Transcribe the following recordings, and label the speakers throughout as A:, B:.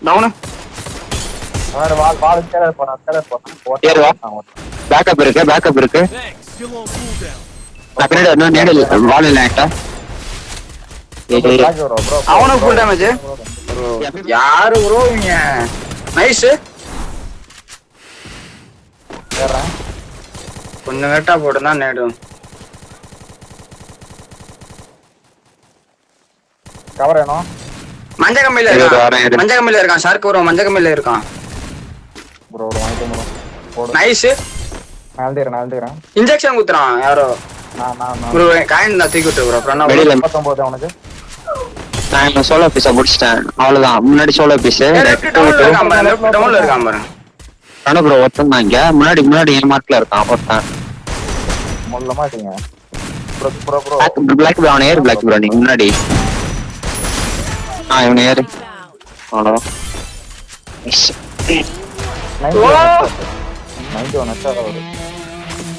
A: Down
B: அவனோட வால் scalar போனா
C: ஏறுவா. Backup இருக்கு. நான் பின்னாடி வரணும். நேடு வால் இல்ல என்கிட்ட.
A: அவனுக்கு ஃபுல் டேமேஜ். யாரு ப்ரோ இவங்க? நைஸ்.
B: ஏறேன்
A: கொஞ்சம் லேட்டா போட்டுனா நேடும்.
B: கவர் வேணும்.
A: மஞ்ச கம்பியில இருக்கான். ஷார்க் ப்ரோ மஞ்ச கம்பியில இருக்கான்.
B: ப்ரோ வாங்கிட்டு ப்ரோ.
A: நைஸ்.
B: நான் எழுதுறேன்.
A: இன்ஜெக்ஷன் குத்துறான் யாரோ.
B: நான்
A: ப்ரோ காயின் நான் தூக்கி விட்டு ப்ரோ. ஃப்ரெண்ட்
C: வெளியில
B: 39 அவனுக்கு.
C: நான் சோலோ பீஸ முடிச்சிட்டேன். அவ்வளவுதான். முன்னாடி சோலோ பீஸ்
A: லெஃப்ட் டவுன்ல இருக்கான் பாரு.
C: ஆனா ப்ரோ ஒருத்தன் தான் இங்க முன்னாடி என் மார்க்ல இருக்கான் ஒருத்தன்.
B: முள்ள மாட்டீங்க. ப்ரோ
C: பிளாக் ப்ரோ அவன் ஏறு. பிளாக் ப்ரோ நீங்க முன்னாடி. இவன் ஏறு. அவ்வளோ
B: 91 அச்சாத ஒரு.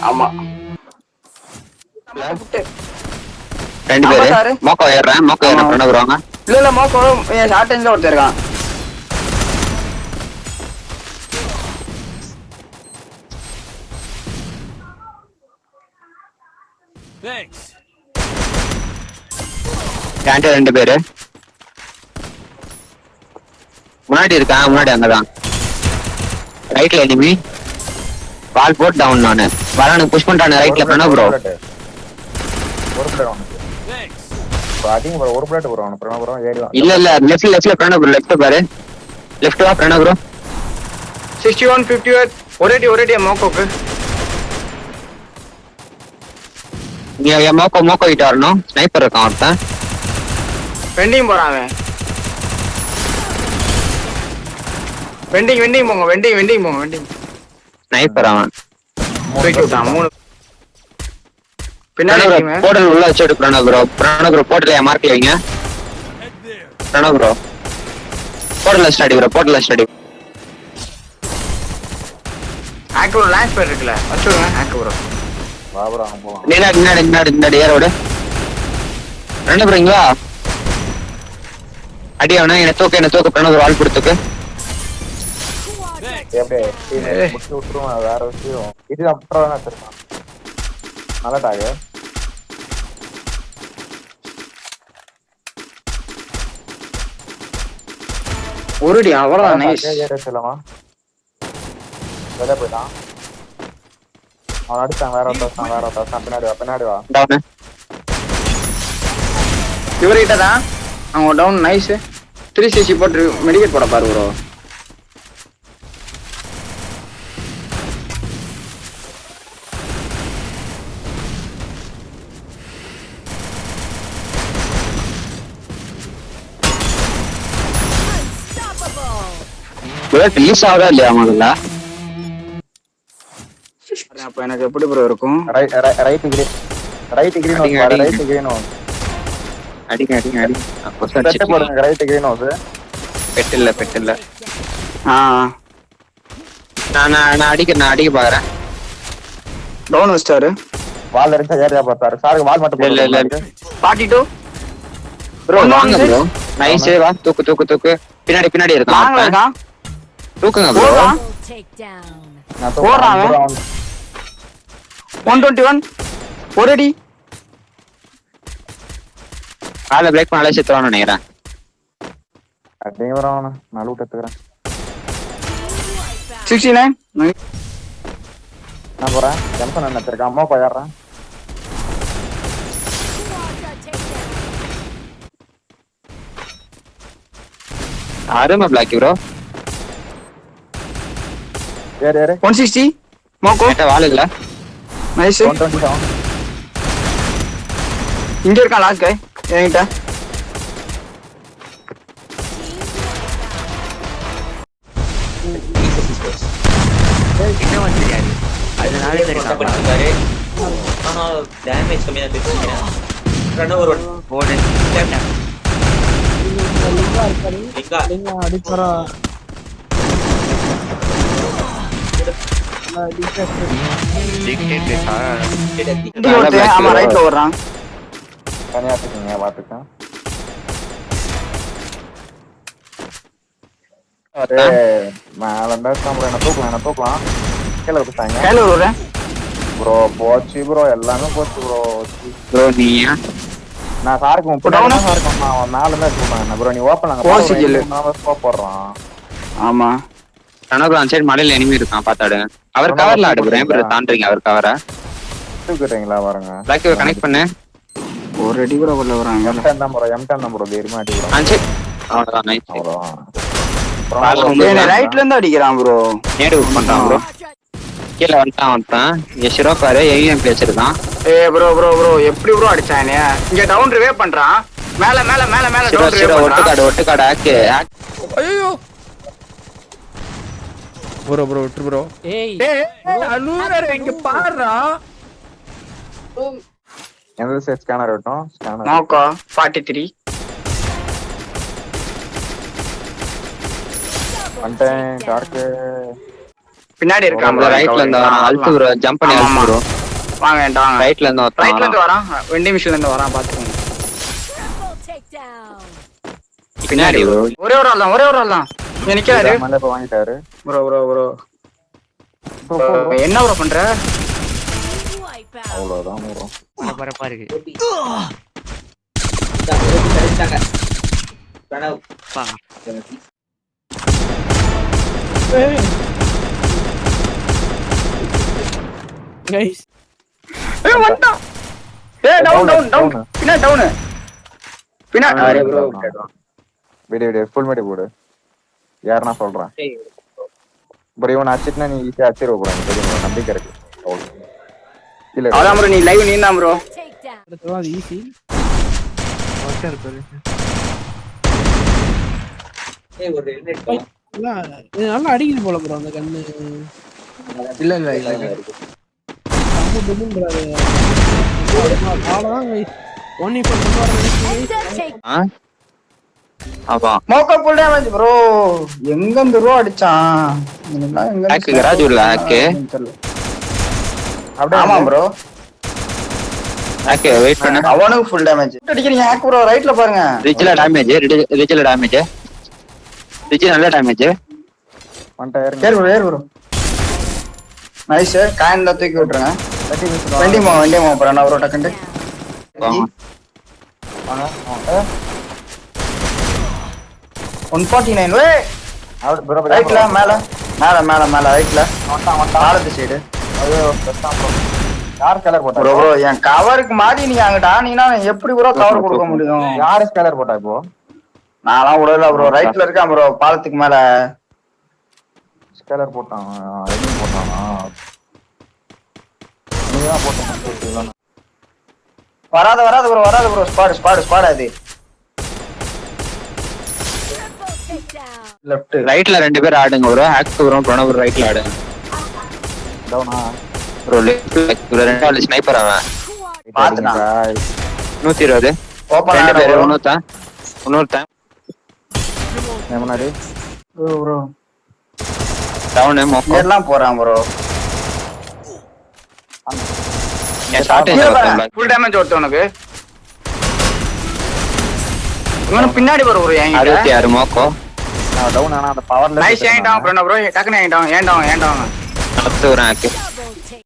A: ஆமா.
C: ரெண்டு பேரு மோக்கோ ஏறுறேன். பண்ண வருவாங்க.
A: இல்ல மோக்கோ ஷார்ட் ரேஞ்ச்ல ஒருத்தர் இருக்கான்.
C: ரெண்டு பேரு முன்னாடி இருக்கான். முன்னாடி அங்கதான் ரைட்ல எனிமி. பால் போட் டவுன். நானு வரானுக்கு புஷ் பண்றானு ரைட்ல பண்ண ப்ரோ.
B: ஒரு பிளேட் அவனுக்கு. பாட்டிங்க ப்ரோ ஒரு பிளேட் ப்ரோ அவனுக்கு. பிரணவ ப்ரோ ஏறிவான்.
C: இல்ல லெஃப்ட்ல பிரணவ் ப்ரோ. லெஃப்ட் பாரு. லெஃப்ட் வா பிரணவ் ப்ரோ.
A: 61 58 ஒரேடி மோக்கோக்கு.
C: நீ மோக்கோ கிட்ட வரணும். ஸ்னைப்பர் இருக்கான் ஒருத்தன்.
A: வெண்டிங் போறான் அவன். வெண்டிங் போங்க. வெண்டிங்
C: ஸ்னைப்பர் அவன்.
A: தூக்கி விட்டான். 3 பின்னாடி
C: போர்டல் உள்ள வச்சு எடு. பிரணவ் ப்ரோ போர்டல் என் மார்க்ல வைங்க. Pranav bro portal study.
A: Act bro launch பேர் இருக்குல வச்சுடுங்க. ஆக்ட் ப்ரோ
B: வா ப்ரோ அங்க போலாம்.
C: முன்னாடி ஏரோட பிரணவ் ப்ரோ இங்க வா. அடி அவனா. என்ன தூக்கு பிரணவ் வால் கொடுத்துக்கு.
B: அப்படியே முடிச்சு விட்டுருவோம். வேற விஷயம் இது அப்புறம் வச்சிருக்கான். நல்ல டாகு.
A: ஒருடி அவ்வளவுதான். நைஸ்.
B: சொல்லமா வெளியே போயிட்டான். அவன் அடிச்சான். வேற ஒருத்தான் பின்னாடி வா.
A: இவர்கிட்ட தான் அவன் டவுன். நைஸ். 360 போட்டு மெடிக்கேட் போட பாரு ப்ரோ.
C: ரிலீஸ் ஆகுதா இல்லையா முதல்ல?
A: அப்ப எனக்கு எப்படி ப்ரோ இருக்கும்?
B: ரைட் கிரீன்
C: அடிங்க
B: போடுங்க. Right green house.
C: பெட்டில்ல நான் அடிக்க பாக்குறேன்.
A: டவுன் வச்சாரு.
B: வால் இருந்தா ஏரியா பார்த்தாரு. சாருக்கு வால் மட்டும்
C: இல்ல
A: 42
C: ப்ரோ வாங்க ப்ரோ. நைஸ். வா தூக்கு. பின்னாடி இருக்கான். தூக்குங்க ப்ரோ.
A: போறான் 121 ஒரேடி.
C: காலை பிரேக் பண்ணாலே செத்துவான்னு நினைக்கிறேன்.
B: அப்படியே வரான். நான் லூட் எடுத்துக்கிறேன்.
A: 69
B: நான் போறேன். ஜம்சன் என்ன இருக்கான். அம்மா போயிடுறேன்.
C: அருமை பிளாக் ப்ரோ.
B: ஏறு
A: 160 மோக்கோ.
C: வால் இல்ல.
A: நைஸ்.
B: 127
A: இங்க இருக்கான் லாஸ்ட் கை என்கிட்ட.
D: அதனால இருக்காரு. ஆனா டேமேஜ் கம்மியா தெரிஞ்சுக்கிறேன். ரன்னர் போடு.
E: அடிப்பறா
A: ஆமா ரைட்ல ஓடுறான்.
B: தனியா இருக்கீங்க பாத்துக்கேன். மேல இருந்தா ப்ரோ என்ன தூக்கலாம் கீழே விட்டுட்டாங்க
A: கையில விடுறேன்.
B: ப்ரோ போச்சு ப்ரோ எல்லாமே போச்சு ப்ரோ
C: ப்ரோ நீயா
B: நான் சாருக்கு சாருக்கும் நான் மேல இருந்தா வச்சுருப்பாங்க ப்ரோ நீ ஓப்பன் போடுறான்
A: ஆமா
C: கனகு அந்த சைடு மலையில எனிமி இருக்கான் பாத்தாடு. அவர் கவர்ல ஆடு ப்ரோ. ஏன் ப்ரோ தாண்டறீங்க அவர் கவரை?
B: தூக்கிட்டீங்களா பாருங்க
C: பிளாக் கனெக்ட் பண்ணு.
A: ஒரு அடி கூட உள்ள வராங்க.
B: M10 தான் ப்ரோ தைரியமா அடிக்கிறான்.
C: அந்த சைடு அவ்வளவுதான் நைஸ்.
A: ரைட்ல இருந்து அடிக்கிறான் ப்ரோ.
C: நேடு ஊட் பண்றான் ப்ரோ. கீழ வந்துட்டான். இங்க ஷிரோகாரு ஏவிஎம் பேசிருக்கான்.
A: ப்ரோ எப்படி ப்ரோ அடிச்சானே? இங்க டவுன் ரிவே பண்றான். மேல டவுன் ரிவே பண்றான்.
C: ஒட்டுக்காடு ஆக்கு.
E: ஐயோ ப்ரோ விட்டு ப்ரோ. ஏய் அலூரர் இங்க பாருடா.
B: எந்த செட் ஸ்கேனர் விட்டோம் ஸ்கேனர்
A: நோக்கோ 43
B: கண்டென்ட் டார்க்
A: பின்னாடி இருக்கான்
C: ப்ரோ. ரைட்ல இருந்து வரான். அல்ட் ப்ரோ ஜம்ப் பண்ணி அல்ட் ப்ரோ.
A: வாங்க
C: ரைட்ல இருந்து
A: வரான். வெண்டி மிஷின்ல இருந்து வரான் பாத்துக்கோங்க.
C: பின்னாடி ப்ரோ.
A: ஒரே ஒரு ஆள் தான். இங்க நிக்காரு.
B: மல்ல இப்ப வாங்கிட்டாரு
A: ப்ரோ. என்ன ப்ரோ பண்ற?
B: அவ்வளவுதான் ப்ரோ.
E: பரபரப்பா இருக்கு.
D: கிடைச்சாங்க கனவு
E: கைஸ்
A: வந்துட்டான். டவுன். பின்னாடி டவுன். பின்னாடி ப்ரோ.
B: வீடியோ ஃபுல் மீடி போடு யாருன்னா சொல்றேன் ப்ரோ இவனை அடிச்சிட்டுனா நீ ஈஸியா அடிச்சிருவ ப்ரோ எனக்கு தெரியும் நம்பிக்கை இருக்கு இல்ல
A: அதான் ப்ரோ நீ லைவ் நீ தான் ப்ரோ.
E: அது ஈஸி. ஓகே இருக்கு.
D: ஒரு ஹெல்மெட்
E: நல்லா அடிக்குது போல ப்ரோ அந்த கண்ணு. இல்ல நம்ம தும்முன்றாரு. அவ்வளவுதான் கைஸ். 1
C: ஆமா
A: மோக்கோ ஃபுல் டேமேஜ் ப்ரோ. எங்க இருந்து ப்ரோ அடிச்சான்?
C: ஹேக் கராஜ் உள்ள ஹேக்.
B: அப்படியே
A: ஆமா ப்ரோ.
C: ஹேக் வெயிட் பண்ணு.
A: அவனுக்கு ஃபுல் டேமேஜ். அடிக்கிறீங்க ஹேக் ப்ரோ ரைட்ல பாருங்க.
C: ரிஜ்ல டேமேஜ். ரிஜ் நல்ல டேமேஜ்.
B: வந்துட்டாரு
A: ஏறு ப்ரோ. நைஸ். காயின் தான் தூக்கி விட்டுருங்க. வண்டி மோ அப்புறம் நான் ப்ரோ டக்கண்டு.
B: வாங்க
A: 149 வே.
B: ப்ரோ
A: ரைட்ல மேல ரைட்ல. பாலத்து சைடு.
B: ஐயோ பெஸ்டாம் ப்ரோ யார் ஸ்கேலர் போட்டா
A: ப்ரோ என் கவருக்கு மாதிரி நீ அங்கடா நீனா எப்படி ப்ரோ கவர் கொடுக்க முடியும்?
B: யார் ஸ்கேலர் போட்டா இப்போ
A: நான்லாம் விடல ப்ரோ. ரைட்ல இருக்கான் ப்ரோ பாலத்துக்கு மேல.
B: ஸ்கேலர் போட்டான் எதுவும் போட்டானா நீங்க தான் போட்டீங்க
A: வராத ப்ரோ. ஸ்பாட் அது லெஃப்ட்
C: ரைட்ல ரெண்டு பேர் ஆடுங்க ப்ரோ. ஹேக் ப்ரோ பிரணவ் ரைட்ல ஆடுங்க
B: டவுனா
C: ப்ரோ. லெஃப்ட் ரெண்டு ஆளு ஸ்னைப்பர் அவன்.
A: பாத்துட்டான்.
C: 120
A: ஓபன்
C: ரெண்டு பேர்
A: ஆனா
C: இன்னொருத்தன்
B: முன்னாடி
A: ப்ரோ
C: டவுன் மோக்கோ
A: எல்லாம் போறான் ப்ரோ. ஃபுல் டேமேஜ் ஒருத்த உனக்கு. இவனு பின்னாடி வர ஒரு
C: 66 மோக்கோ.
B: டவுன் ஆனா அந்த பவர்ல
A: நைஸ் ஏண்டாம் ப்ரோ. டக்குனு ஏண்டாம்.
C: நடத்து வரேன்.